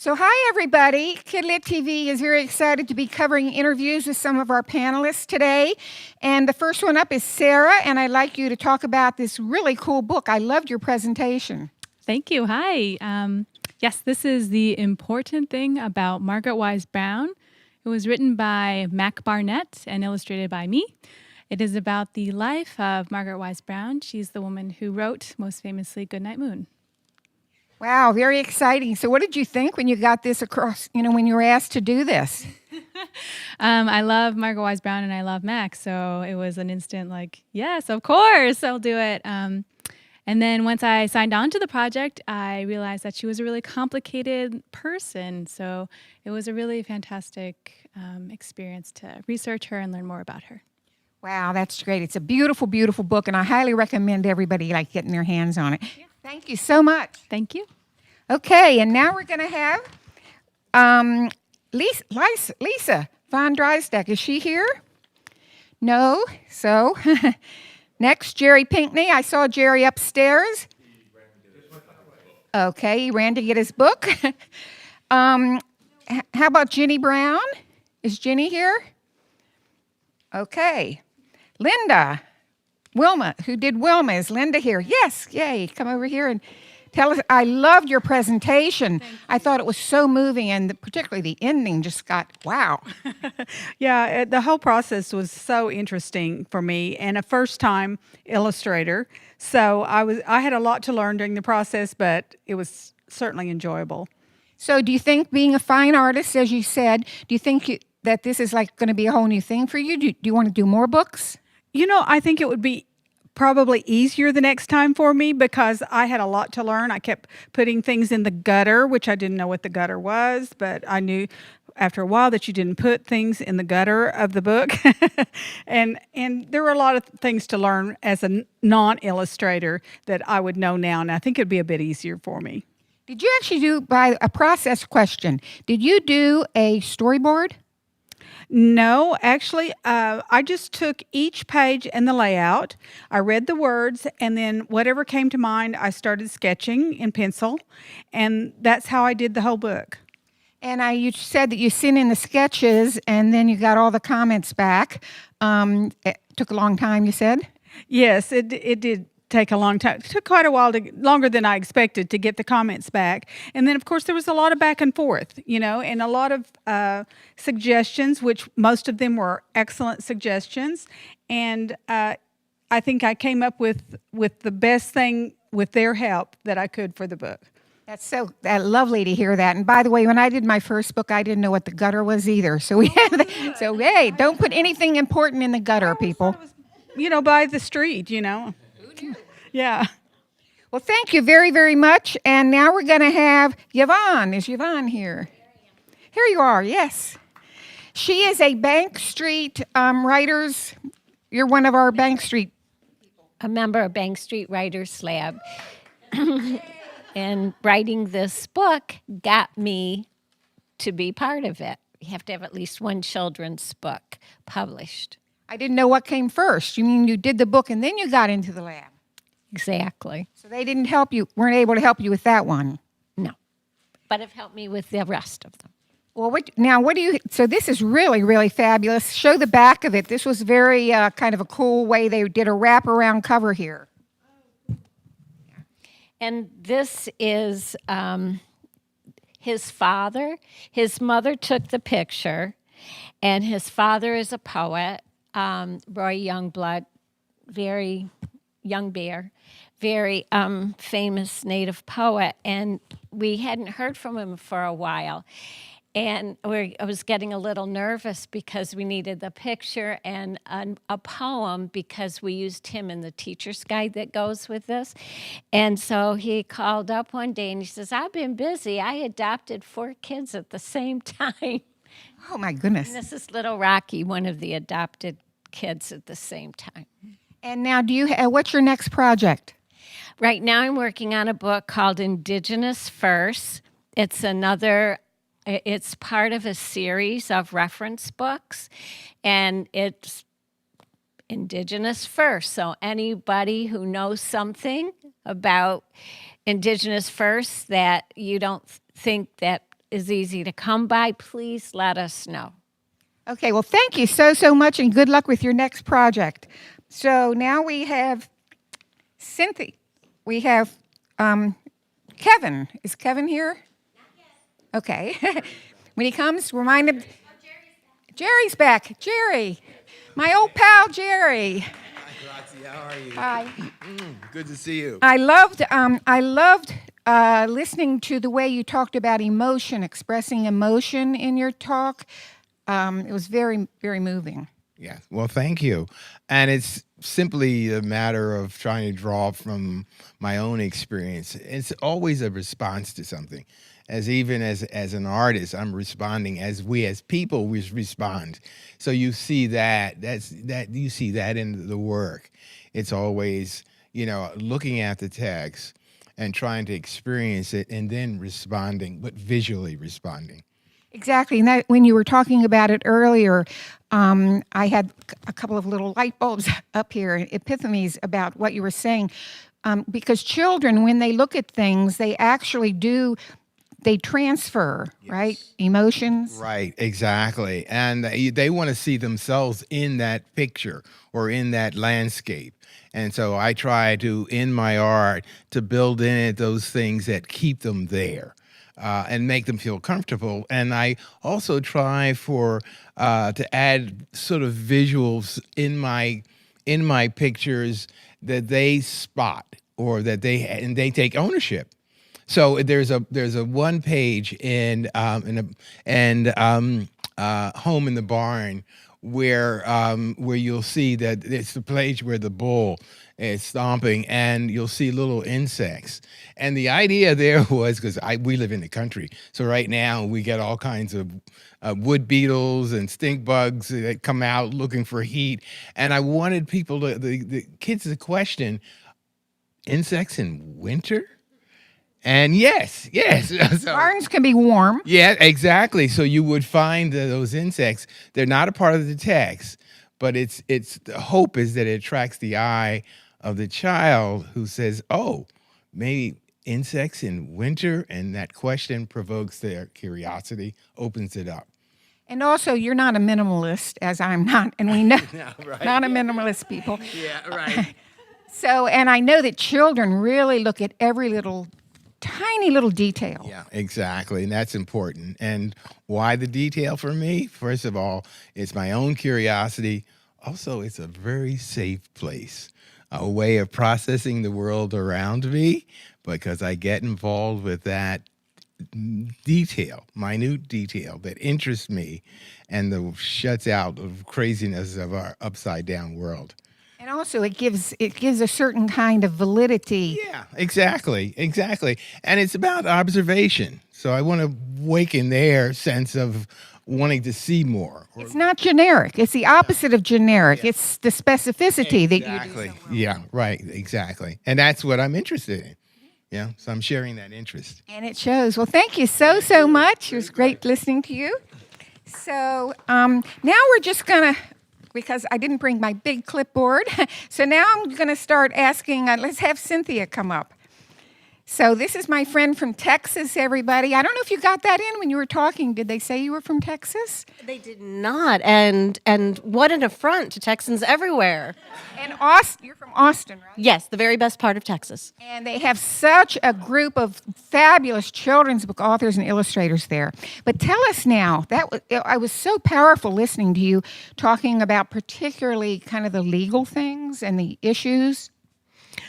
So hi, everybody. KidLit TV is very excited to be covering interviews with some of our panelists today. And the first one up is Sarah, and I'd like you to talk about this really cool book. I loved your presentation. Thank you. Hi. Yes, this is The Important Thing About Margaret Wise Brown. It was written by Mac Barnett and illustrated by me. It is about the life of Margaret Wise Brown. She's the woman who wrote, most famously, Goodnight Moon. Wow, very exciting. So what did you think when you got this across, when you were asked to do this? I love Margaret Wise Brown and I love Mac, so it was an instant like, yes, of course, I'll do it. And then once I signed on to the project, I realized that she was a really complicated person. So it was a really fantastic experience to research her and learn more about her. Wow, that's great. It's a beautiful, beautiful book, and I highly recommend everybody getting their hands on it. Yeah. Thank you so much. Thank you. Okay, and now we're going to have Lisa Von Dreisdeck. Is she here? No? So, next, Jerry Pinkney. I saw Jerry upstairs. Okay, he ran to get his book. How about Ginny Brown? Is Ginny here? Okay. Linda. Wilma, who did Wilma. Is Linda here? Yes, yay. Come over here and tell us. I loved your presentation. I thought it was so moving, and particularly the ending just got, wow. Yeah, the whole process was so interesting for me, and a first-time illustrator. So I had a lot to learn during the process, but it was certainly enjoyable. So do you think being a fine artist, as you said, do you think that this is going to be a whole new thing for you? Do you want to do more books? I think it would be probably easier the next time for me because I had a lot to learn. I kept putting things in the gutter, which I didn't know what the gutter was, but I knew after a while that you didn't put things in the gutter of the book. and there were a lot of things to learn as a non-illustrator that I would know now, and I think it'd be a bit easier for me. Did you actually do, by a process question, did you do a storyboard? No, actually, I just took each page and the layout. I read the words, and then whatever came to mind, I started sketching in pencil, and that's how I did the whole book. And you said that you sent in the sketches, and then you got all the comments back. It took a long time, you said? Yes, it did take a long time. It took quite a while, longer than I expected, to get the comments back. And then, of course, there was a lot of back and forth, and a lot of suggestions, which most of them were excellent suggestions. And I think I came up with the best thing with their help that I could for the book. That's so lovely to hear that. And by the way, when I did my first book, I didn't know what the gutter was either. So we had so hey, don't put anything important in the gutter, people. It was, by the street, Yeah. Well, thank you very, very much. And now we're going to have Yvonne. Is Yvonne here? Here you are, yes. She is a Bank Street Writers. You're one of our Bank Street. A member of Bank Street Writers Lab. And writing this book got me to be part of it. You have to have at least one children's book published. I didn't know what came first. You mean you did the book and then you got into the lab? Exactly. So they didn't help you, weren't able to help you with that one? No. But have helped me with the rest of them. Well, so this is really, really fabulous. Show the back of it. This was very kind of a cool way they did a wraparound cover here. And this is his father. His mother took the picture, and his father is a poet, Roy Youngblood, very young bear, very famous native poet, and we hadn't heard from him for a while. And I was getting a little nervous because we needed the picture and a poem because we used him in the teacher's guide that goes with this. And so he called up one day and he says, I've been busy. I adopted 4 kids at the same time. Oh, my goodness. And this is little Rocky, one of the adopted kids at the same time. And now what's your next project? Right now I'm working on a book called Indigenous First. It's part of a series of reference books, and it's Indigenous First. So anybody who knows something about Indigenous First that you don't think that is easy to come by, please let us know. Okay, well, thank you so much, and good luck with your next project. So now we have Cynthia. We have Kevin. Is Kevin here? Not yet. Okay. When he comes, remind him. Jerry's back. Jerry, my old pal Jerry. Hi, Roxie. How are you? Hi. Good to see you. I loved listening to the way you talked about emotion, expressing emotion in your talk. It was very, very moving. Yeah. Well, thank you. And it's simply a matter of trying to draw from my own experience. It's always a response to something. Even as an artist, I'm responding as we as people we respond. So you see that you see that in the work. It's always, looking at the text and trying to experience it and then responding, but visually responding. Exactly. And that, when you were talking about it earlier, I had a couple of little light bulbs up here, epiphanies about what you were saying. Because children, when they look at things, they actually they transfer, yes. Right? Emotions. Right, exactly. And they want to see themselves in that picture or in that landscape. And so I try to, in my art, to build in it those things that keep them there. And make them feel comfortable. And I also try to add sort of visuals in my pictures that they spot or that they take ownership. So there's a one page in Home in the Barn where you'll see that it's the place where the bull is stomping, and you'll see little insects. And the idea there was, because we live in the country, so right now we get all kinds of wood beetles and stink bugs that come out looking for heat. And I wanted people the kids to question, insects in winter? And yes. So, barns can be warm. Yeah, exactly. So you would find those insects. They're not a part of the text, but it's the hope is that it attracts the eye of the child who says, "Oh, maybe insects in winter," and that question provokes their curiosity, opens it up. And also, you're not a minimalist, as I'm not, and we know No, right. not a minimalist people. Yeah, right. So, and I know that children really look at every tiny little detail. Yeah, exactly. And that's important. And why the detail for me? First of all, it's my own curiosity. Also, it's a very safe place, a way of processing the world around me, because I get involved with that detail, minute detail that interests me and shuts out the craziness of our upside down world. And also, it gives a certain kind of validity. Yeah, exactly. And it's about observation. So I want to awaken their sense of wanting to see more. It's not generic. It's the opposite of generic. Yeah. It's the specificity that you do. Exactly. Yeah, right. Exactly. And that's what I'm interested in. Yeah, so I'm sharing that interest. And it shows. Well, thank you so much. It was great listening to you. So now we're just going to, because I didn't bring my big clipboard, so now I'm going to start asking, let's have Cynthia come up. So this is my friend from Texas, everybody. I don't know if you got that in when you were talking. Did they say you were from Texas? They did not, and what an affront to Texans everywhere. And you're from Austin, right? Yes, the very best part of Texas. And they have such a group of fabulous children's book authors and illustrators there. But tell us now, I was so powerful listening to you talking about particularly kind of the legal things and the issues.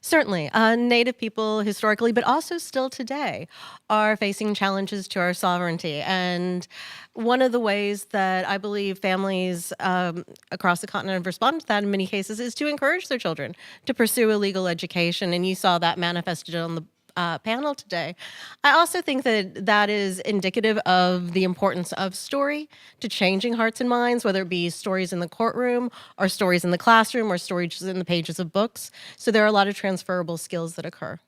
Certainly. Native people historically, but also still today, are facing challenges to our sovereignty. And one of the ways that I believe families across the continent have responded to that in many cases is to encourage their children to pursue a legal education. And you saw that manifested on the panel today. I also think that is indicative of the importance of story to changing hearts and minds, whether it be stories in the courtroom or stories in the classroom or stories in the pages of books. So there are a lot of transferable skills that occur.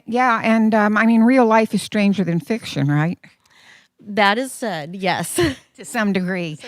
Yeah, and I mean, real life is stranger than fiction, right? That is said, yes. To some degree.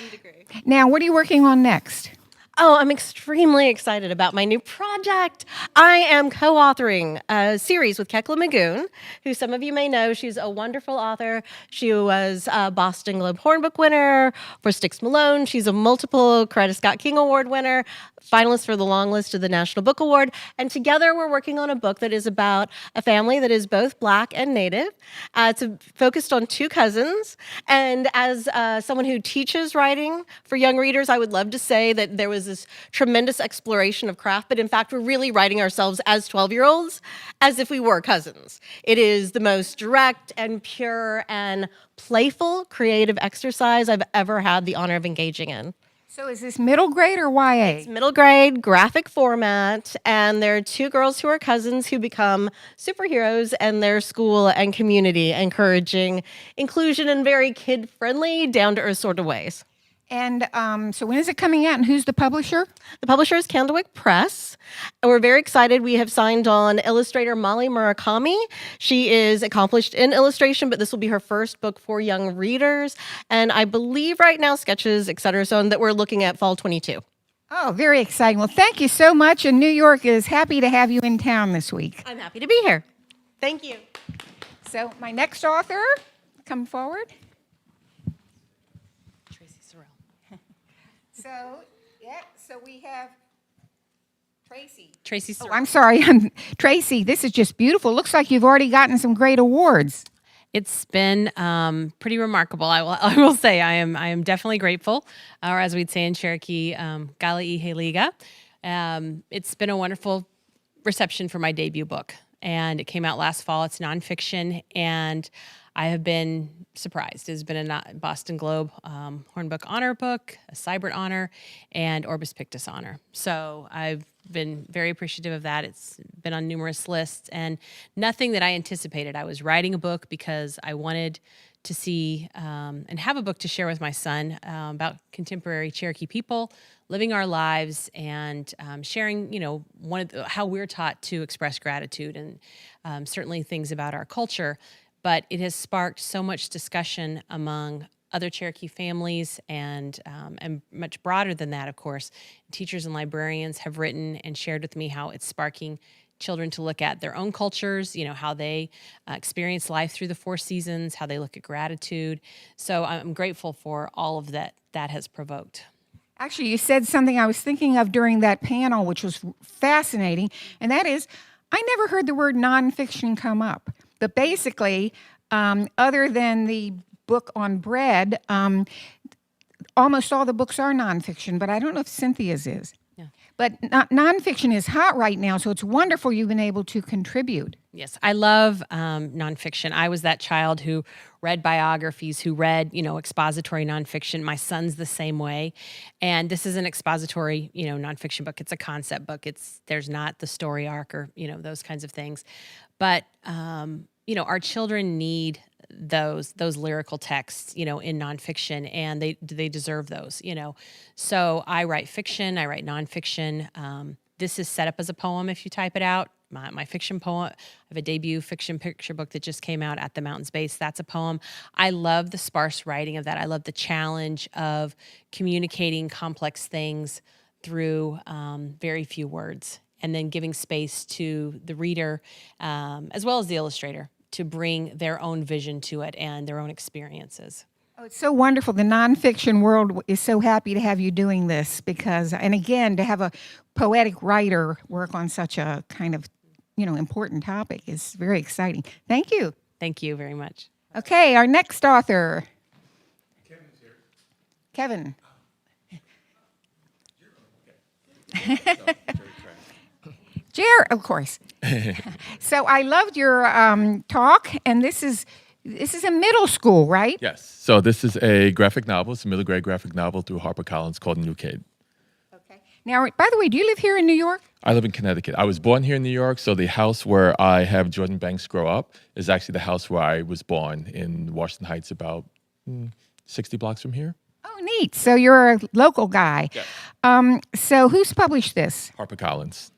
Now, what are you working on next? Oh, I'm extremely excited about my new project. I am co-authoring a series with Kekla Magoon, who some of you may know. She's a wonderful author. She was a Boston Globe Hornbook winner for Styx Malone. She's a multiple Coretta Scott King Award winner, finalist for the long list of the National Book Award. And together we're working on a book that is about a family that is both Black and Native. It's focused on two cousins. And as someone who teaches writing for young readers, I would love to say that there was this tremendous exploration of craft, but in fact, we're really writing ourselves as 12-year-olds as if we were cousins. It is the most direct and pure and playful creative exercise I've ever had the honor of engaging in. So is this middle grade or YA? It's middle grade, graphic format, and there are two girls who are cousins who become superheroes in their school and community, encouraging inclusion in very kid-friendly, down-to-earth sort of ways. And so when is it coming out, and who's the publisher? The publisher is Candlewick Press. And we're very excited. We have signed on illustrator Molly Murakami. She is accomplished in illustration, but this will be her first book for young readers. And I believe right now sketches, et cetera, so that we're looking at fall 22. Oh, very exciting. Well, thank you so much, and New York is happy to have you in town this week. I'm happy to be here. Thank you. So my next author, come forward. So we have Traci. Oh, I'm sorry, Traci. This is just beautiful. Looks like you've already gotten some great awards. It's been pretty remarkable. I will say I am definitely grateful, or as we'd say in Cherokee, Otsaliheliga. It's been a wonderful reception for my debut book, and it came out last fall. It's nonfiction, and I have been surprised. It's been a Boston Globe Hornbook Honor book, a Cybert Honor, and Orbis Pictus Honor. So I've been very appreciative of that. It's been on numerous lists, and nothing that I anticipated. I was writing a book because I wanted to see and have a book to share with my son about contemporary Cherokee people living our lives and sharing, how we're taught to express gratitude and certainly things about our culture. But it has sparked so much discussion among other Cherokee families and much broader than that, of course. Teachers and librarians have written and shared with me how it's sparking children to look at their own cultures, how they experience life through the four seasons, how they look at gratitude. So I'm grateful for all of that has provoked. Actually, you said something I was thinking of during that panel, which was fascinating, and that is, I never heard the word nonfiction come up. But basically, other than the book on bread, almost all the books are nonfiction, but I don't know if Cynthia's is. Yeah. But nonfiction is hot right now, so it's wonderful you've been able to contribute. Yes, I love nonfiction. I was that child who read biographies, who read, expository nonfiction. My son's the same way. And this is an expository, nonfiction book. It's a concept book. There's not the story arc or, those kinds of things. But, our children need those lyrical texts, in nonfiction, and they deserve those, So I write fiction, I write nonfiction. This is set up as a poem if you type it out. My fiction poem, I have a debut fiction picture book that just came out at the mountain's base. That's a poem. I love the sparse writing of that. I love the challenge of communicating complex things through very few words, and then giving space to the reader as well as the illustrator to bring their own vision to it and their own experiences. Oh, it's so wonderful. The nonfiction world is so happy to have you doing this because, and again, to have a poetic writer work on such a kind of, important topic is very exciting. Thank you. Thank you very much. Okay, our next author. Kevin's here. Kevin. Jer, of course. So I loved your talk, and this is a middle school, right? Yes. So this is a graphic novel. It's a middle grade graphic novel through HarperCollins called New Kid. Okay. Now, by the way, do you live here in New York? I live in Connecticut. I was born here in New York, so the house where I have Jordan Banks grow up is actually the house where I was born in Washington Heights, about 60 blocks from here. Oh, neat. So you're a local guy. Yes. So who's published this? HarperCollins.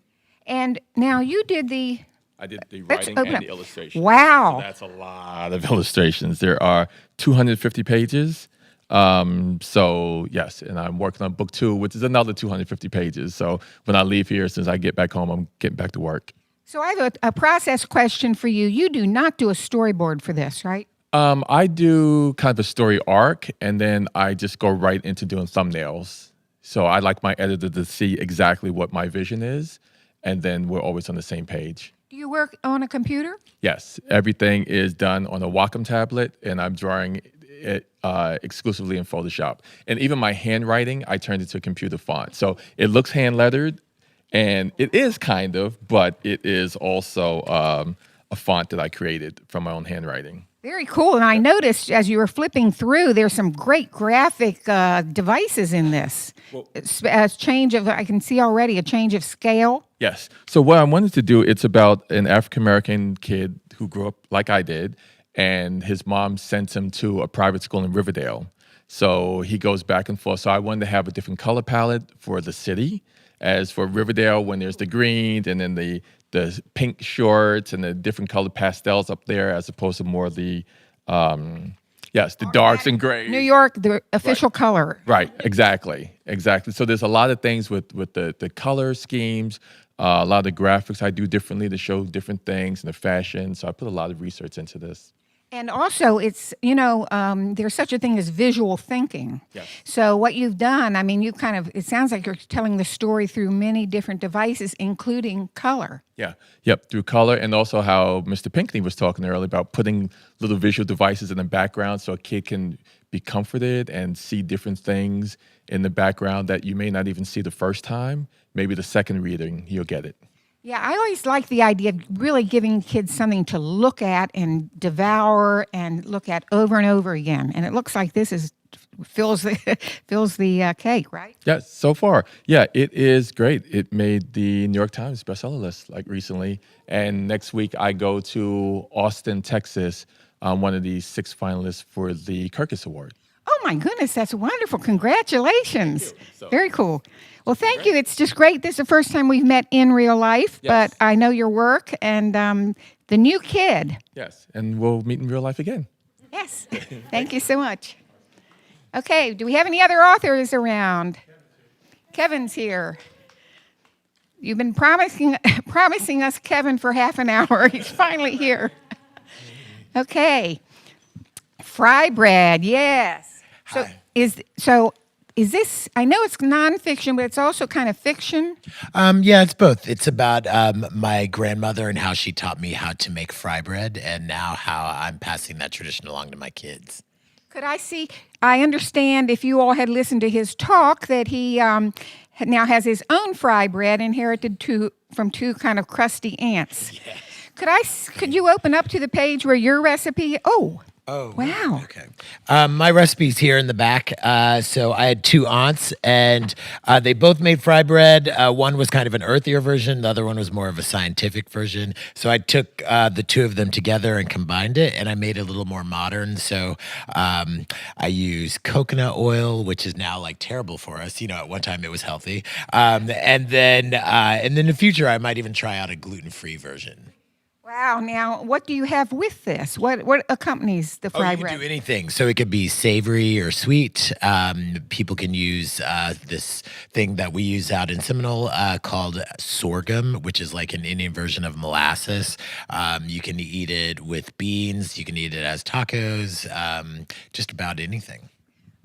And now you did the... I did the Let's writing open and up. the illustration. Wow. So that's a lot of illustrations. There are 250 pages So yes, and I'm working on book 2, which is another 250 pages. So when I leave here, since I get back home, I'm getting back to work. So I have a process question for you. You do not do a storyboard for this, right? I do kind of a story arc, and then I just go right into doing thumbnails. So I like my editor to see exactly what my vision is, and then we're always on the same page. Do you work on a computer? Yes, everything is done on a Wacom tablet, and I'm drawing it exclusively in Photoshop. And even my handwriting, I turned it to a computer font. So it looks hand-lettered, and it is kind of, but it is also a font that I created from my own handwriting. Very cool. And I noticed as you were flipping through, there's some great graphic devices in this. I can see already a change of scale. Yes. So what I wanted to do, it's about an African-American kid who grew up like I did, and his mom sent him to a private school in Riverdale. So he goes back and forth. So I wanted to have a different color palette for the city. As for Riverdale, when there's the green and then the pink shorts and the different colored pastels up there, as opposed to more the the darks and grays. New York, the official color. Right, exactly. So there's a lot of things with the color schemes, a lot of the graphics I do differently to show different things and the fashion. So I put a lot of research into this. And also, it's, there's such a thing as visual thinking. Yes. So what you've done, I mean, it sounds like you're telling the story through many different devices, including color. Yeah. Yep. Through color, and also how Mr. Pinkney was talking earlier about putting little visual devices in the background so a kid can be comforted and see different things in the background that you may not even see the first time. Maybe the second reading, you'll get it. Yeah, I always like the idea of really giving kids something to look at and devour and look at over and over again. And it looks like this fills the cake, right? Yes, so far. Yeah, it is great. It made the New York Times bestseller list recently. And next week I go to Austin, Texas, one of the 6 finalists for the Kirkus Award. Oh my goodness, that's wonderful. Congratulations. Very cool. Well, thank you. It's just great. This is the first time we've met in real life, but I know your work and the new kid. Yes, and we'll meet in real life again. Yes. Thank you so much. Okay, do we have any other authors around? Kevin's here. You've been promising us Kevin for half an hour. He's finally here. Okay. Fry bread, yes. So is this, I know it's nonfiction, but it's also kind of fiction? Yeah, it's both. It's about my grandmother and how she taught me how to make fry bread, and now how I'm passing that tradition along to my kids. Could I see, I understand if you all had listened to his talk that he now has his own fry bread inherited from 2 kind of crusty aunts. Yes. Could you open up to the page where your recipe, Oh, wow. Okay. My recipe's here in the back. So I had 2 aunts, and they both made fry bread. One was kind of an earthier version. The other one was more of a scientific version. So I took the 2 of them together and combined it, and I made it a little more modern. So I use coconut oil, which is now like terrible for us. At one time it was healthy. And then in the future, I might even try out a gluten-free version. Wow. Now, what do you have with this? What accompanies the fry bread? You can do anything. So it could be savory or sweet. People can use this thing that we use out in Seminole called sorghum, which is like an Indian version of molasses. You can eat it with beans. You can eat it as tacos, just about anything.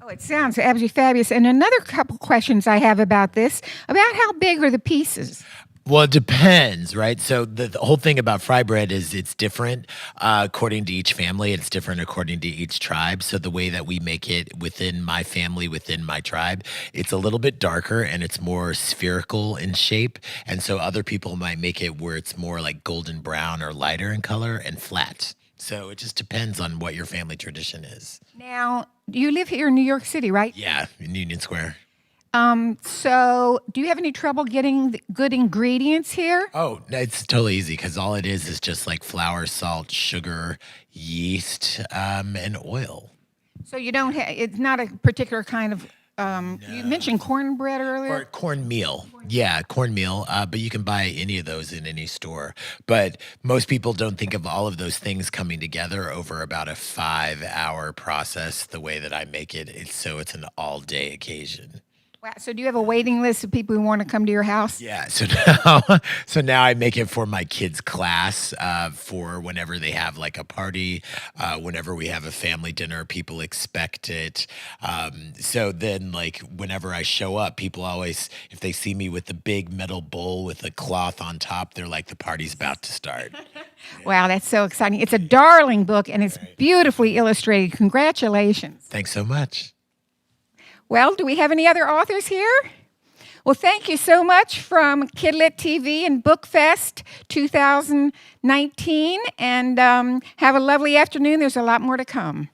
Oh, it sounds absolutely fabulous. And another couple questions I have about this, about how big are the pieces? Well, it depends, right? So the whole thing about fry bread is it's different according to each family. It's different according to each tribe. So the way that we make it within my family, within my tribe, it's a little bit darker and it's more spherical in shape. And so other people might make it where it's more like golden brown or lighter in color and flat. So it just depends on what your family tradition is. Now, you live here in New York City, right? Yeah, in Union Square. So do you have any trouble getting the good ingredients here? Oh, no, it's totally easy because all it is just like flour, salt, sugar, yeast, and oil. So you don't it's not a particular kind of You mentioned cornbread earlier. Or cornmeal. Yeah, cornmeal. But you can buy any of those in any store. But most people don't think of all of those things coming together over about a 5-hour process. The way that I make it, it's an all-day occasion. Wow. So do you have a waiting list of people who want to come to your house? Yeah, so now I make it for my kids' class, for whenever they have like a party, whenever we have a family dinner, people expect it. So then, like whenever I show up, people always, if they see me with the big metal bowl with a cloth on top, they're like, the party's about to start. Wow, that's so exciting. It's a darling book, and it's beautifully illustrated. Congratulations. Thanks so much. Well, do we have any other authors here? Well, thank you so much from KidLit TV and BookFest 2019. And have a lovely afternoon. There's a lot more to come.